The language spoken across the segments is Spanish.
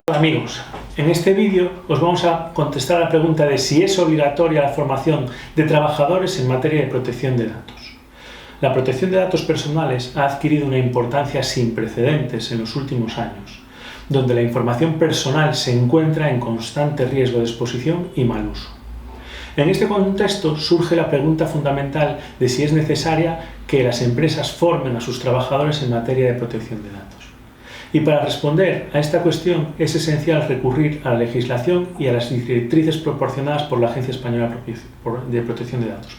Hola amigos, en este vídeo os vamos a contestar a la pregunta de si es obligatoria la formación de trabajadores en materia de protección de datos. La protección de datos personales ha adquirido una importancia sin precedentes en los últimos años, donde la información personal se encuentra en constante riesgo de exposición y mal uso. En este contexto surge la pregunta fundamental de si es necesaria que las empresas formen a sus trabajadores en materia de protección de datos. Y para responder a esta cuestión es esencial recurrir a la legislación y a las directrices proporcionadas por la Agencia Española de Protección de Datos.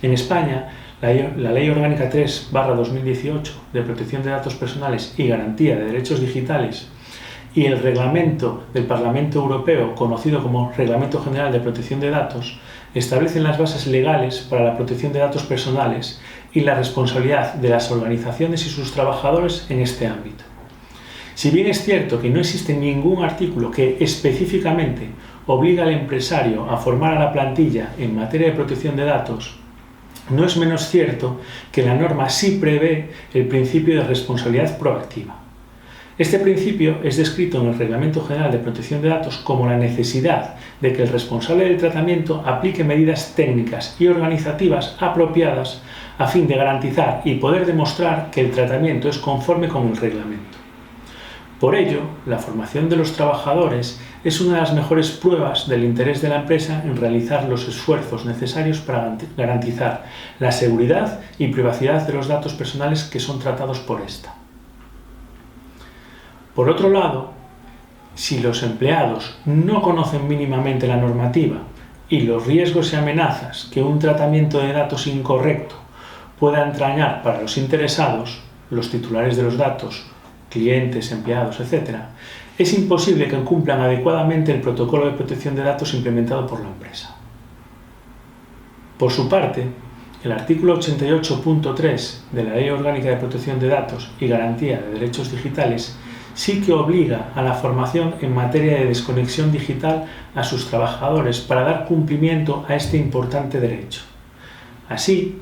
En España, la Ley Orgánica 3/2018 de Protección de Datos Personales y Garantía de Derechos Digitales y el Reglamento del Parlamento Europeo, conocido como Reglamento General de Protección de Datos, establecen las bases legales para la protección de datos personales y la responsabilidad de las organizaciones y sus trabajadores en este ámbito. Si bien es cierto que no existe ningún artículo que específicamente obligue al empresario a formar a la plantilla en materia de protección de datos, no es menos cierto que la norma sí prevé el principio de responsabilidad proactiva. Este principio es descrito en el Reglamento General de Protección de Datos como la necesidad de que el responsable del tratamiento aplique medidas técnicas y organizativas apropiadas a fin de garantizar y poder demostrar que el tratamiento es conforme con el reglamento. Por ello, la formación de los trabajadores es una de las mejores pruebas del interés de la empresa en realizar los esfuerzos necesarios para garantizar la seguridad y privacidad de los datos personales que son tratados por esta. Por otro lado, si los empleados no conocen mínimamente la normativa y los riesgos y amenazas que un tratamiento de datos incorrecto pueda entrañar para los interesados, los titulares de los datos, clientes, empleados, etc., es imposible que cumplan adecuadamente el protocolo de protección de datos implementado por la empresa. Por su parte, el artículo 88.3 de la Ley Orgánica de Protección de Datos y Garantía de Derechos Digitales sí que obliga a la formación en materia de desconexión digital a sus trabajadores para dar cumplimiento a este importante derecho. Así,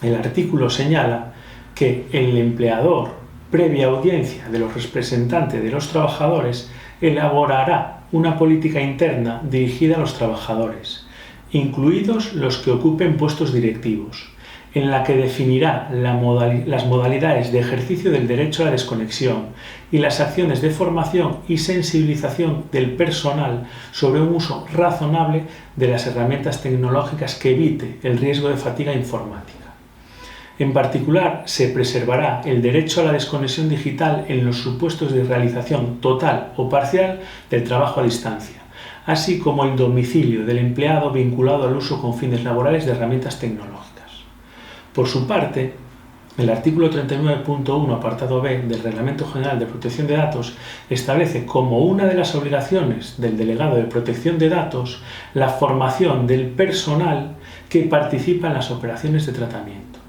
el artículo señala que el empleador, previa audiencia de los representantes de los trabajadores, elaborará una política interna dirigida a los trabajadores, incluidos los que ocupen puestos directivos, en la que definirá las modalidades de ejercicio del derecho a la desconexión y las acciones de formación y sensibilización del personal sobre un uso razonable de las herramientas tecnológicas que evite el riesgo de fatiga informática. En particular, se preservará el derecho a la desconexión digital en los supuestos de realización total o parcial del trabajo a distancia, así como el domicilio del empleado vinculado al uso con fines laborales de herramientas tecnológicas. Por su parte, el artículo 39.1 apartado B del Reglamento General de Protección de Datos establece como una de las obligaciones del delegado de protección de datos la formación del personal que participa en las operaciones de tratamiento.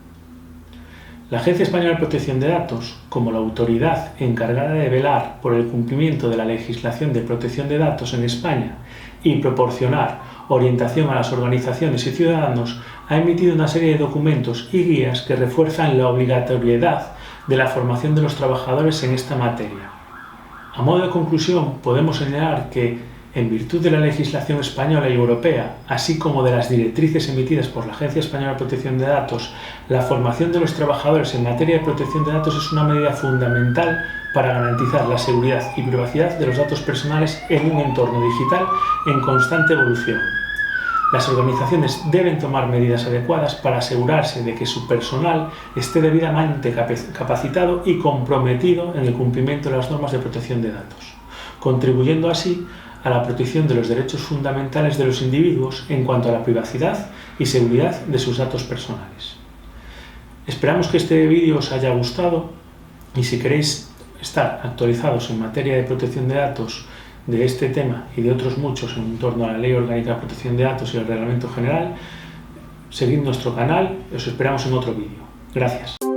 La Agencia Española de Protección de Datos, como la autoridad encargada de velar por el cumplimiento de la legislación de protección de datos en España y proporcionar orientación a las organizaciones y ciudadanos, ha emitido una serie de documentos y guías que refuerzan la obligatoriedad de la formación de los trabajadores en esta materia. A modo de conclusión, podemos señalar que, en virtud de la legislación española y europea, así como de las directrices emitidas por la Agencia Española de Protección de Datos, la formación de los trabajadores en materia de protección de datos es una medida fundamental para garantizar la seguridad y privacidad de los datos personales en un entorno digital en constante evolución. Las organizaciones deben tomar medidas adecuadas para asegurarse de que su personal esté debidamente capacitado y comprometido en el cumplimiento de las normas de protección de datos, contribuyendo así a la protección de los derechos fundamentales de los individuos en cuanto a la privacidad y seguridad de sus datos personales. Esperamos que este vídeo os haya gustado y si queréis estar actualizados en materia de protección de datos de este tema y de otros muchos en torno a la Ley Orgánica de Protección de Datos y el Reglamento General, seguid nuestro canal y os esperamos en otro vídeo. Gracias.